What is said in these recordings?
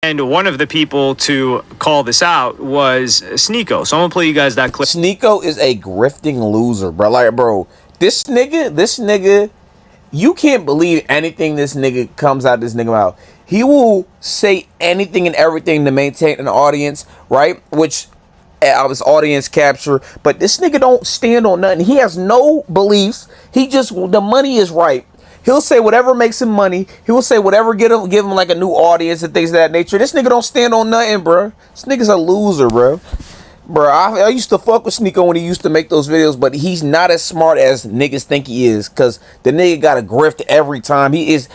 And one of the people to call this out was Sneako. So I'm gonna play you guys that clip. Sneako is a grifting loser, bro. Like, bro, this nigga, you can't believe anything this nigga comes out this nigga mouth. He will say anything and everything to maintain an audience, right? Which his audience capture, but this nigga don't stand on nothing. He has no beliefs. He just, the money is right. He'll say whatever makes him money. He will say whatever give him like a new audience and things of that nature. This nigga don't stand on nothing, bro. This nigga's a loser, bro. Bro, I used to fuck with Sneako when he used to make those videos, but he's not as smart as niggas think he is, because the nigga got a grift every time. He's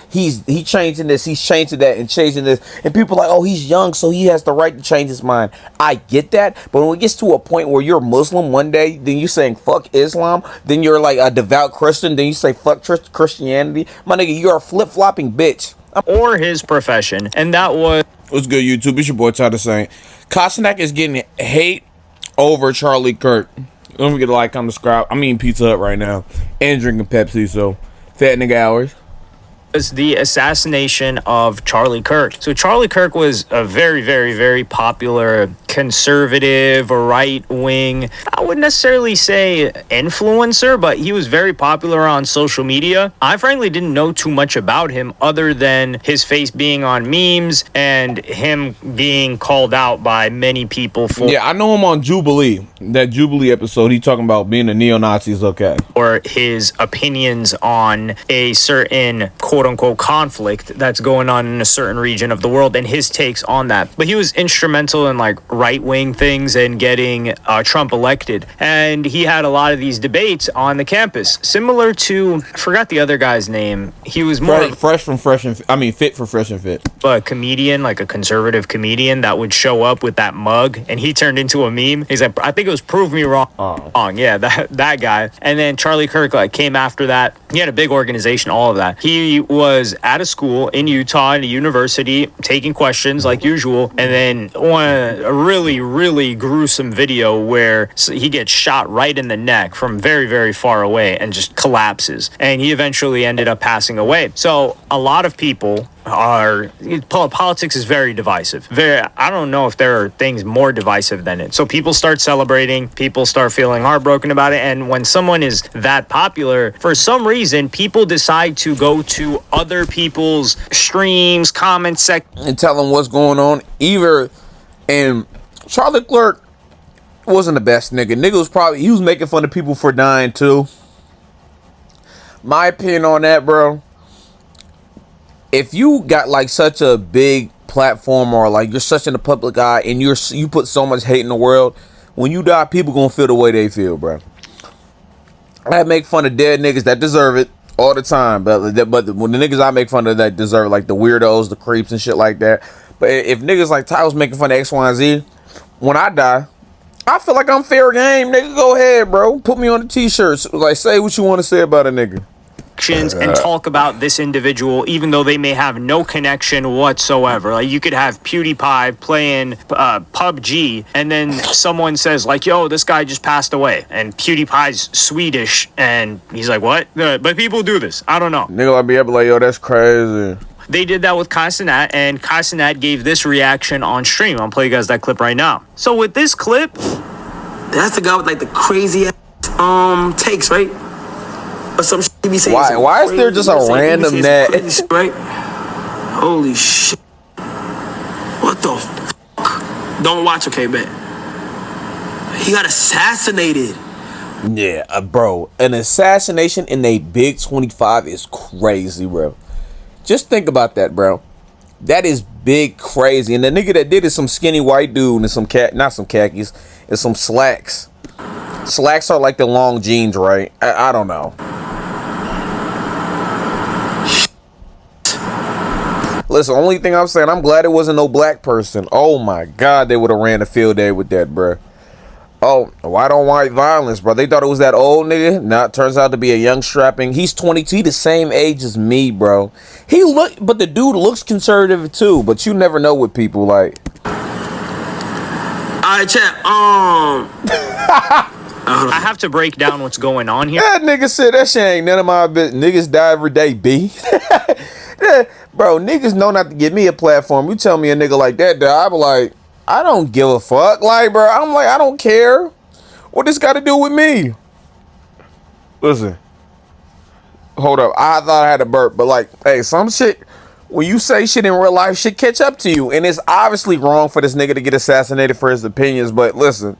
changing this, he's changing that, and changing this, and people are like, oh, he's young, so he has the right to change his mind. I get that, but when it gets to a point where you're Muslim one day, then you're saying fuck Islam, then you're like a devout Christian, then you say fuck Christianity, my nigga, you're a flip-flopping bitch. Or his profession, and that was... What's good, YouTube? It's your boy Tyler saying, Canet is getting hate over Charlie Kirk. Don't forget to like, comment, subscribe. I'm eating Pizza Hut right now and drinking Pepsi, so fat nigga hours. Was the assassination of Charlie Kirk. So Charlie Kirk was a very, very, very popular conservative, right-wing, I wouldn't necessarily say influencer, but he was very popular on social media. I frankly didn't know too much about him other than his face being on memes and him being called out by many people for... Yeah, I know him on Jubilee. That Jubilee episode, he talking about being a neo-Nazi is okay. Or his opinions on a certain quote-unquote conflict that's going on in a certain region of the world and his takes on that. But he was instrumental in like right-wing things and getting Trump elected. And he had a lot of these debates on the campus, similar to, I forgot the other guy's name. He was more fit for Fresh and Fit. A comedian, like a conservative comedian that would show up with that mug, and he turned into a meme. He's like, I think it was Prove Me Wrong. Yeah, that guy. And then Charlie Kirk like came after that. He had a big organization, all of that. He was at a school in Utah, in a university, taking questions like usual, and then a really, really gruesome video where he gets shot right in the neck from very, very far away and just collapses. And he eventually ended up passing away. So a lot of people politics is very divisive. I don't know if there are things more divisive than it. So people start celebrating, people start feeling heartbroken about it, and when someone is that popular, for some reason, people decide to go to other people's streams, comment sections, and tell them what's going on. And Charlie Kirk wasn't the best nigga. He was making fun of people for dying too. My opinion on that, bro. If you got like such a big platform, or like you're such in the public eye, and you put so much hate in the world, when you die, people gonna feel the way they feel, bro. I make fun of dead niggas that deserve it all the time, but when the niggas I make fun of that deserve it, like the weirdos, the creeps, and shit like that. But if niggas like Ty was making fun of X, Y, and Z, when I die, I feel like I'm fair game, nigga. Go ahead, bro. Put me on the t-shirts. Like, say what you want to say about a nigga. And talk about this individual, even though they may have no connection whatsoever. Like, you could have PewDiePie playing PUBG, and then someone says like, yo, this guy just passed away, and PewDiePie's Swedish, and he's like, what? But people do this. I don't know. Nigga like be able like, yo, that's crazy. They did that with Cenat, and Cenat gave this reaction on stream. I'll play you guys that clip right now. So with this clip, that's the guy with like the crazy takes, right? Or some shit he be saying. Why is there just a random net? Right? Holy shit. What the fuck? Don't watch, okay, bet. He got assassinated. Yeah, bro. An assassination in a big 25 is crazy, bro. Just think about that, bro. That is big crazy. And the nigga that did it, some skinny white dude and some not some khakis, and some slacks. Slacks are like the long jeans, right? I don't know. Listen, only thing I'm saying, I'm glad it wasn't no black person. Oh my God, they would have ran a field day with that, bro. Oh, white on white violence, bro. They thought it was that old nigga. Nah, it turns out to be a young strapping. He's 22, the same age as me, bro. But the dude looks conservative too. But you never know with people like. Alright, chat. I have to break down what's going on here. That nigga said that shit ain't none of my business. Niggas die every day, B. Yeah, bro, niggas know not to give me a platform. You tell me a nigga like that, I be like, I don't give a fuck. Like, bro, I'm like, I don't care. What this got to do with me? Listen. Hold up. I thought I had a burp, but like, hey, some shit, when you say shit in real life, shit catch up to you. And it's obviously wrong for this nigga to get assassinated for his opinions, but listen,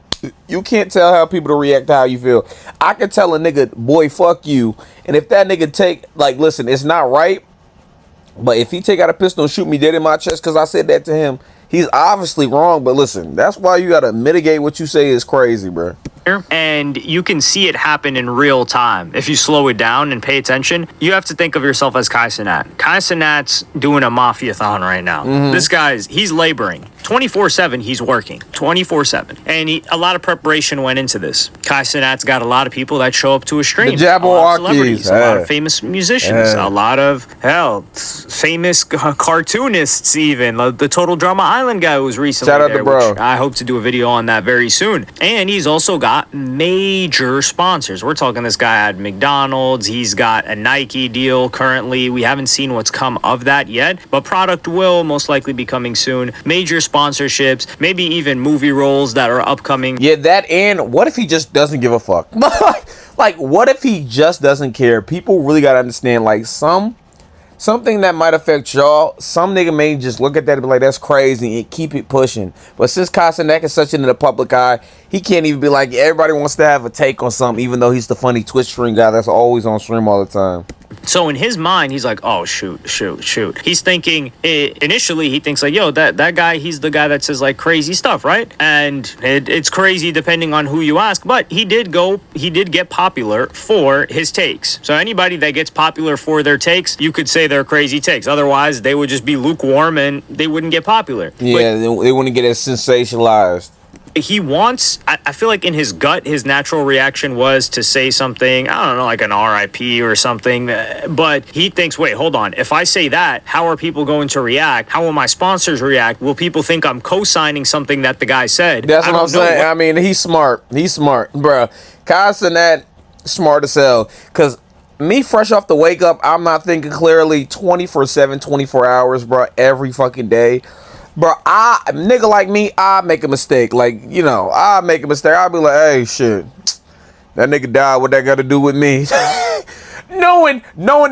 you can't tell how people to react to how you feel. I can tell a nigga, boy, fuck you. And if that nigga take, like, listen, it's not right, but if he take out a pistol and shoot me dead in my chest because I said that to him, he's obviously wrong. But listen, that's why you gotta mitigate what you say is crazy, bro. And you can see it happen in real time. If you slow it down and pay attention, you have to think of yourself as Cenat. Cenat's doing a mafia-thon right now. This guy's, he's laboring. 24/7, he's working. 24/7. And a lot of preparation went into this. Cenat's got a lot of people that show up to his streams. The a lot of celebrities, celebrities, a lot of famous musicians, a lot of, famous cartoonists even. The Total Drama Island guy was recently Shout out there, to bro. which I hope to do a video on that very soon. And he's also got major sponsors. We're talking this guy at McDonald's. He's got a Nike deal currently. We haven't seen what's come of that yet, but product will most likely be coming soon. Major sponsorships, maybe even movie roles that are upcoming. Yeah, that, and what if he just doesn't give a fuck? Like, what if he just doesn't care? People really gotta understand, like, something that might affect y'all, some nigga may just look at that and be like, that's crazy, and keep it pushing. But since Cenat is such in the public eye, he can't even be like, everybody wants to have a take on something, even though he's the funny Twitch stream guy that's always on stream all the time. So in his mind, he's like, oh, shoot. He's thinking, initially, he thinks like, yo, that guy, he's the guy that says like crazy stuff, right? And it's crazy depending on who you ask, but he did get popular for his takes. So anybody that gets popular for their takes, you could say they're crazy takes. Otherwise, they would just be lukewarm and they wouldn't get popular. Yeah, they wouldn't get as sensationalized. He wants, I feel like in his gut, his natural reaction was to say something, I don't know, like an RIP or something. But he thinks, wait, hold on. If I say that, how are people going to react? How will my sponsors react? Will people think I'm co-signing something that the guy said? That's what I'm saying. I mean, he's smart. He's smart, bro. Cenat, smart as hell. Because me fresh off the wake up, I'm not thinking clearly 24/7, 24 hours, bro, every fucking day. Bro, nigga like me, I make a mistake. Like, you know, I make a mistake. I'll be like, hey, shit, that nigga died. What that got to do with me? knowing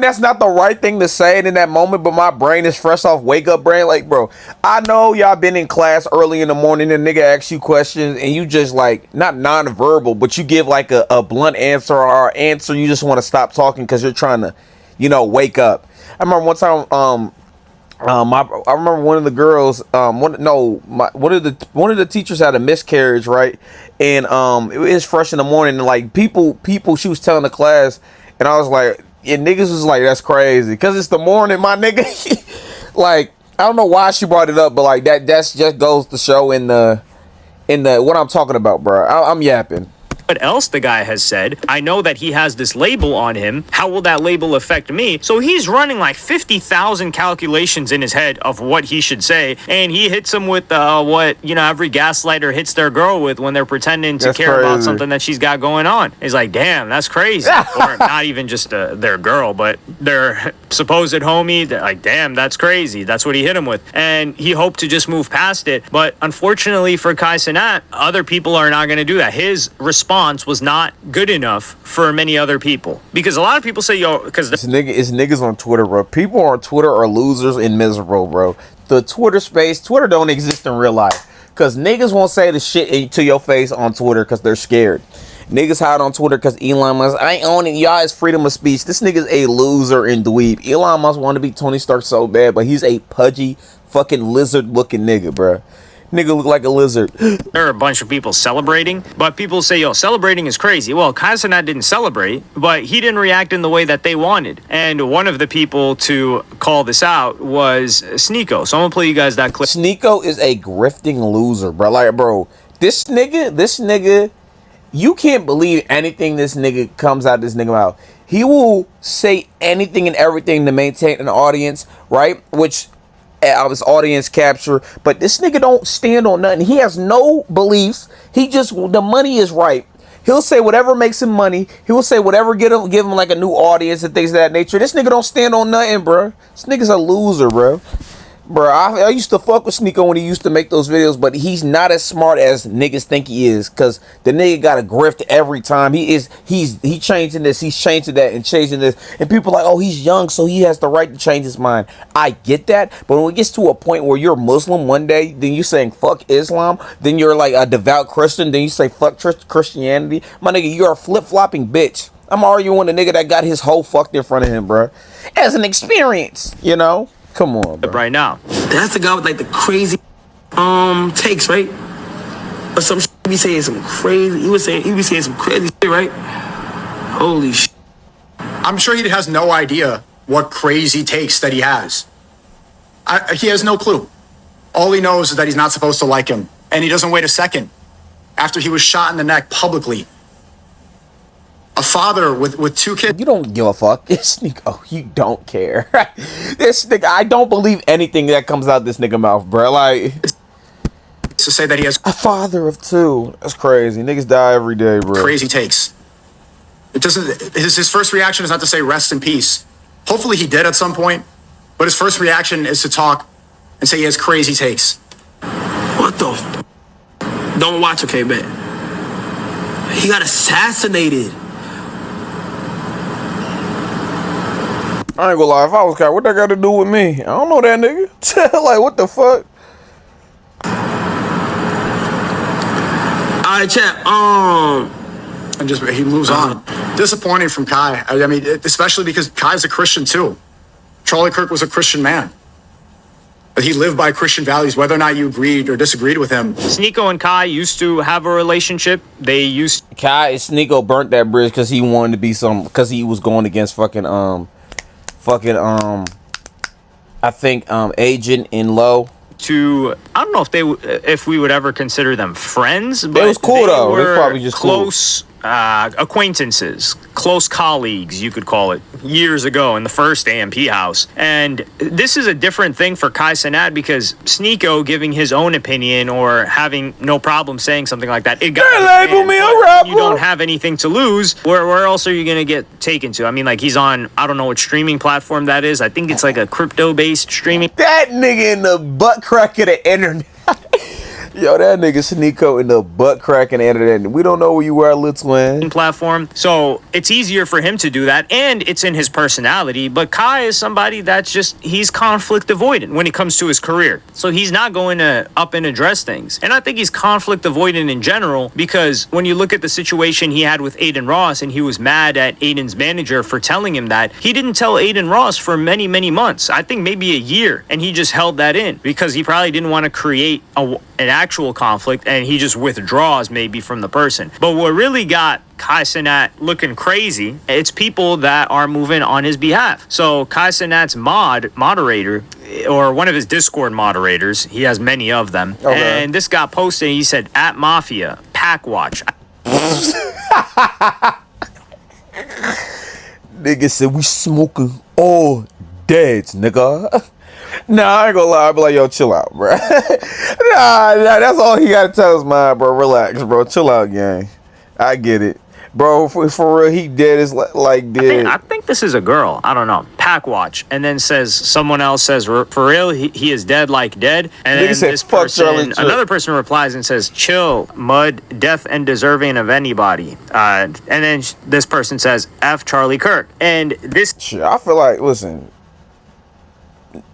that's not the right thing to say in that moment, but my brain is fresh off wake up brain. Like, bro, I know y'all been in class early in the morning and nigga asks you questions and you just like, not non-verbal, but you give like a blunt answer or answer. You just want to stop talking because you're trying to, you know, wake up. I remember one time, I remember one of the girls, one of the teachers had a miscarriage, right? And it was fresh in the morning, and like people, she was telling the class, and I was like, yeah, niggas was like, that's crazy, cause it's the morning, my nigga. Like, I don't know why she brought it up, but like that's just goes to show in the what I'm talking about, bro. I'm yapping. What else the guy has said, I know that he has this label on him. How will that label affect me? So he's running like 50,000 calculations in his head of what he should say. And he hits him with what, you know, every gaslighter hits their girl with when they're pretending to care about something that she's got going on. He's like, damn, that's crazy. Or not even just their girl, but their supposed homie. Like, damn, that's crazy. That's what he hit him with. And he hoped to just move past it. But unfortunately for Cenat, other people are not going to do that. His response was not good enough for many other people, because a lot of people say, yo, because it's niggas on Twitter, bro. People on Twitter are losers and miserable, bro. The Twitter space, Twitter don't exist in real life, because niggas won't say the shit to your face on Twitter because they're scared. Niggas hide on Twitter because Elon Musk, I ain't on it, y'all, it's freedom of speech. This nigga's a loser and dweeb. Elon Musk wanted to be Tony Stark so bad, but he's a pudgy fucking lizard looking nigga, bro. Nigga look like a lizard. There are a bunch of people celebrating, but people say, yo, celebrating is crazy. Well, Cenat didn't celebrate, but he didn't react in the way that they wanted. And one of the people to call this out was Sneako. So I'm gonna play you guys that clip. Sneako is a grifting loser, bro. Like, bro, this nigga, you can't believe anything this nigga comes out this nigga mouth. He will say anything and everything to maintain an audience, right? Which of his audience capture, but this nigga don't stand on nothing. He has no beliefs. He just, the money is right. He'll say whatever makes him money. He will say whatever give him like a new audience and things of that nature. This nigga don't stand on nothing, bro. This nigga's a loser, bro. Bro, I used to fuck with Sneako when he used to make those videos, but he's not as smart as niggas think he is, cause the nigga got a grift every time. He's changing this, he's changing that, and changing this, and people are like, oh, he's young, so he has the right to change his mind. I get that, but when it gets to a point where you're Muslim one day, then you saying fuck Islam, then you're like a devout Christian, then you say fuck Christianity, my nigga, you're a flip-flopping bitch. I'm arguing with a nigga that got his whole fucked in front of him, bro, as an experience, you know. Come on, bro. Right now. That's the guy with like the crazy takes, right? Or some shit, he be saying some crazy. He be saying some crazy shit, right? Holy shit. I'm sure he has no idea what crazy takes that he has. He has no clue. All he knows is that he's not supposed to like him, and he doesn't wait a second. After he was shot in the neck publicly, a father with 2 kids. You don't give a fuck. This nigga, you don't care. This nigga, I don't believe anything that comes out this nigga mouth, bro. Like, To say that he has a father of 2. That's crazy. Niggas die every day, bro. crazy takes. It doesn't. His first reaction is not to say rest in peace. Hopefully he did at some point, but his first reaction is to talk and say he has crazy takes. What the? Don't watch, okay, man. He got assassinated. I ain't gonna lie, if I was Kai, what that got to do with me? I don't know that nigga. Like, what the fuck? Alright, chat. And just he moves on. Disappointing from Kai. I mean, especially because Kai's a Christian too. Charlie Kirk was a Christian man. He lived by Christian values, whether or not you agreed or disagreed with him. Sneako and Kai used to have a relationship. They used Kai and Sneako burnt that bridge because he wanted to be because he was going against I think Agent in Low. to, I don't know if we would ever consider them friends, but it was cool though. Were they was probably just close acquaintances, close colleagues, you could call it, years ago in the first AMP house. And this is a different thing for Kai Cenat because Sneako giving his own opinion or having no problem saying something like that, it got label me a rapper. You don't have anything to lose. Where else are you gonna get taken to? I mean, like, he's on, I don't know what streaming platform that is. I think it's like a crypto-based streaming. That nigga in the butt crack of the internet. Yo, that nigga Sneako in the butt crack of the internet. We don't know where you are, little twin. Platform. So it's easier for him to do that, and it's in his personality. But Kai is somebody that's just, he's conflict avoidant when it comes to his career. So he's not going to up and address things. And I think he's conflict avoidant in general because when you look at the situation he had with Adin Ross and he was mad at Adin's manager for telling him that, he didn't tell Adin Ross for many, many months. I think maybe a year. And he just held that in because he probably didn't want to create an actual conflict, and he just withdraws maybe from the person. But what really got Kai Cenat looking crazy, it's people that are moving on his behalf. So Kai Cenat's moderator, or one of his Discord moderators, he has many of them, okay. And this got posted, he said, at Mafia, pack watch. Nigga said we smoking all deads, nigga. Nah, I ain't gonna lie. I'll be like, yo, chill out, bro. nah, that's all he gotta tell us, man, bro. Relax, bro. Chill out, gang. I get it. Bro, for real, he dead is like dead. I think this is a girl. I don't know. Pack watch. And then someone else says, for real, he is dead like dead. And then this person, another person replies and says, chill, mud, death and deserving of anybody. And then this person says, F Charlie Kirk. And this... Shit, I feel like, listen...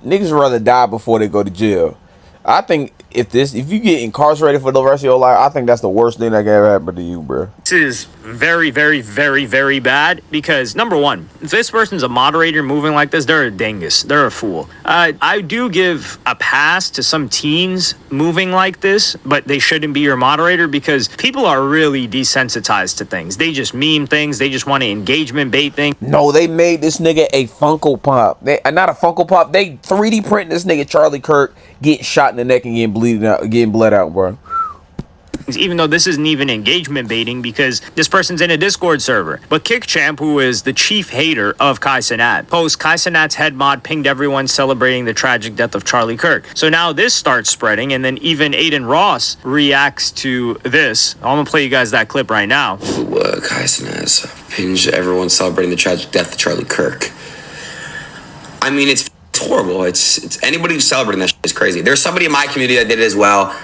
Niggas rather die before they go to jail. I think if you get incarcerated for the rest of your life, I think that's the worst thing that can ever happen to you, bro. This is very, very, very, very bad because, number one, if this person's a moderator moving like this, they're a dingus. They're a fool. I do give a pass to some teens moving like this, but they shouldn't be your moderator because people are really desensitized to things. They just meme things. They just want to engagement bait things. No, they made this nigga a Funko Pop. Not a Funko Pop. They 3D printing this nigga Charlie Kirk getting shot in the neck and getting bled out, bro. even though this isn't even engagement baiting because this person's in a Discord server. But KickChamp, who is the chief hater of Cenat, post Cenat's head mod pinged everyone celebrating the tragic death of Charlie Kirk. So now this starts spreading, and then even Adin Ross reacts to this. I'm gonna play you guys that clip right now. Cenat's pinged everyone celebrating the tragic death of Charlie Kirk. I mean, it's horrible. It's anybody who's celebrating that shit is crazy. There's somebody in my community that did it as well.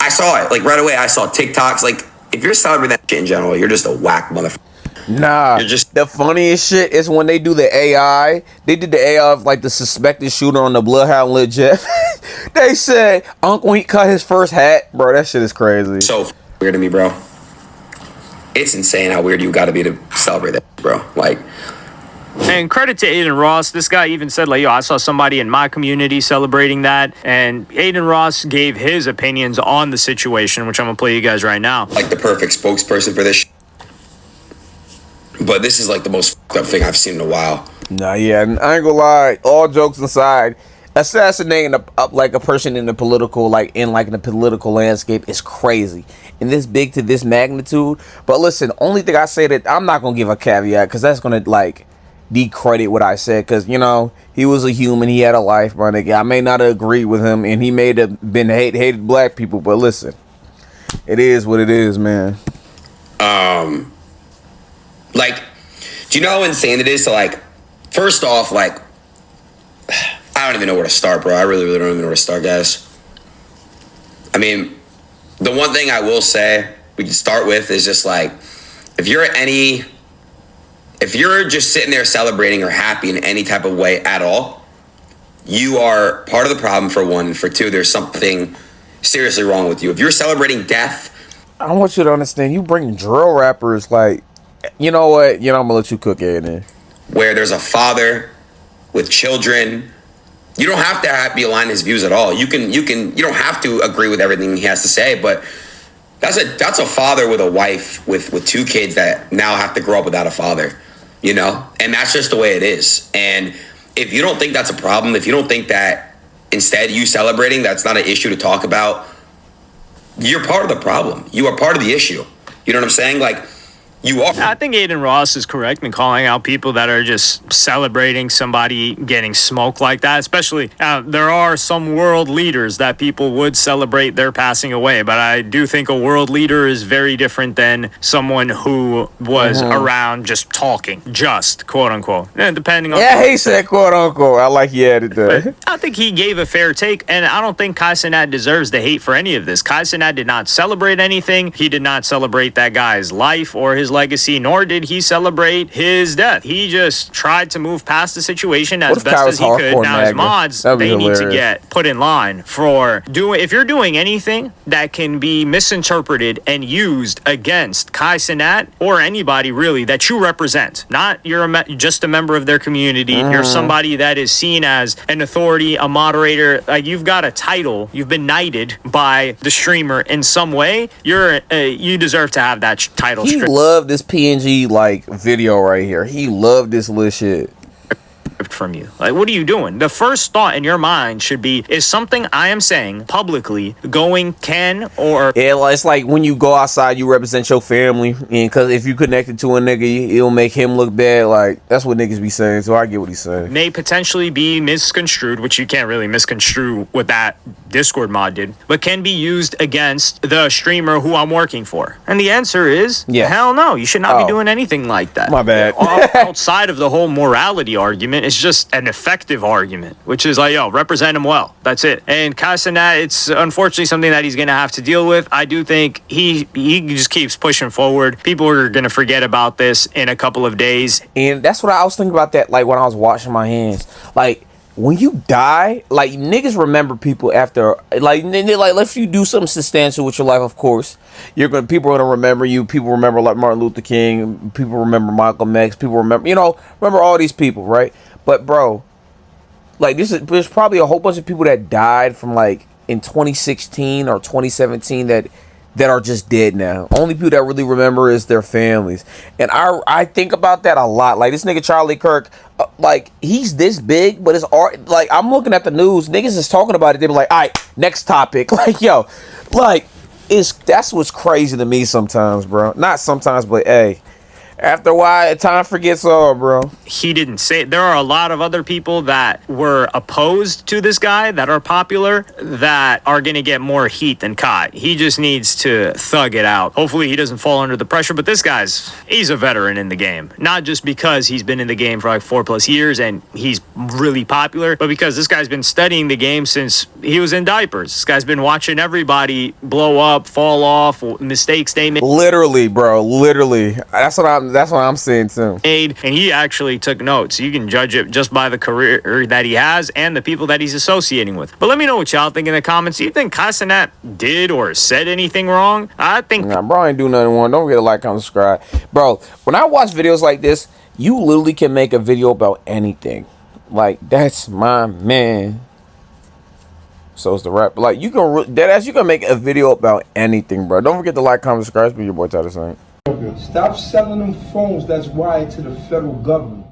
I saw it, like, right away. I saw TikToks. Like, if you're celebrating that shit in general, you're just a whack motherfucker. Nah, you're just the funniest shit is when they do the AI. They did the AI of, like, the suspected shooter on the Bloodhound Legit. They said Uncle Heat cut his first hat. Bro, that shit is crazy. So weird to me, bro. It's insane how weird you gotta be to celebrate that, bro. Like, and credit to Adin Ross. This guy even said, like, yo, I saw somebody in my community celebrating that. And Adin Ross gave his opinions on the situation, which I'm going to play you guys right now. Like the perfect spokesperson for this shit. But this is like the most fucked up thing I've seen in a while. Nah, yeah, I ain't gonna lie. All jokes aside, assassinating a person in the political, in the political landscape is crazy. And this big to this magnitude. But listen, only thing I say that I'm not gonna give a caveat because that's gonna, decredit what I said, because he was a human, he had a life, my nigga. I may not agree with him, and he may have been hated black people, but listen, it is what it is, man. Do you know how insane it is to, first off, I don't even know where to start, bro. I really don't even know where to start, guys. I mean, the one thing I will say we can start with is just if you're just sitting there celebrating or happy in any type of way at all, you are part of the problem, for one. And for two, there's something seriously wrong with you. If you're celebrating death, I want you to understand, you bring drill rappers, you know what? I'm going to let you cook it in. Where there's a father with children, you don't have to be aligned his views at all. You don't have to agree with everything he has to say, but that's a father with a wife with two kids that now have to grow up without a father. And that's just the way it is. And if you don't think that's a problem, if you don't think that instead you celebrating, that's not an issue to talk about, you're part of the problem. You are part of the issue. You know what I'm saying? You are. I think Adin Ross is correct in calling out people that are just celebrating somebody getting smoked like that. Especially, there are some world leaders that people would celebrate their passing away. But I do think a world leader is very different than someone who was around just talking, just quote unquote. And depending on. Yeah, he said quote unquote. I like he added that. I think he gave a fair take, and I don't think Cenat deserves the hate for any of this. Cenat did not celebrate anything. He did not celebrate that guy's life or his legacy, nor did he celebrate his death. He just tried to move past the situation as best as he could. Now his mods, they need to get put in line for doing. If you're doing anything that can be misinterpreted and used against Cenat or anybody really that you represent, not you're just a member of their community, you're somebody that is seen as an authority, a moderator, you've got a title, you've been knighted by the streamer in some way, you deserve to have that title. He loved this PNG video right here. He loved this little shit from you. What are you doing? The first thought in your mind should be, is something I am saying publicly going or it's like when you go outside, you represent your family, and because if you connected to a nigga, it'll make him look bad. That's what niggas be saying, so I get what he's saying. May potentially be misconstrued, which you can't really misconstrue what that Discord mod did, but can be used against the streamer who I'm working for. And the answer is, hell no, you should not be doing anything like that. My bad. Outside of the whole morality argument, it's just an effective argument, which is represent him well. That's it. And Cenat, it's unfortunately something that he's going to have to deal with. I do think he just keeps pushing forward. People are going to forget about this in a couple of days. And that's what I was thinking about that, when I was washing my hands. When you die, niggas remember people after, if you do something substantial with your life, of course, people are gonna remember you. People remember Martin Luther King. People remember Malcolm X. People remember all these people, right? But bro, there's probably a whole bunch of people that died from in 2016 or 2017 that are just dead now. Only people that really remember is their families. And I think about that a lot. This nigga Charlie Kirk, he's this big, but it's I'm looking at the news, niggas is talking about it. They be like, all right, next topic. That's what's crazy to me sometimes, bro. Not sometimes, but hey, after a while, time forgets all, bro. He didn't say it. There are a lot of other people that were opposed to this guy that are popular that are going to get more heat than Kai. He just needs to thug it out. Hopefully he doesn't fall under the pressure, but this he's a veteran in the game. Not just because he's been in the game for like 4+ years and he's really popular, but because this guy's been studying the game since he was in diapers. This guy's been watching everybody blow up, fall off, mistakes they made. Literally, bro. Literally. That's what I'm saying too. And he actually took notes. You can judge it just by the career that he has and the people that he's associating with. But let me know what y'all think in the comments. Do you think Cenat did or said anything wrong? I think bro ain't do nothing wrong. Don't forget to like, comment, subscribe. Bro, when I watch videos like this, you literally can make a video about anything. Like, that's my man. So it's the rap. Like, you can make a video about anything, bro. Don't forget to like, comment, subscribe. Be your boy Tyler Saint. Stop selling them phones that's wired to the federal government.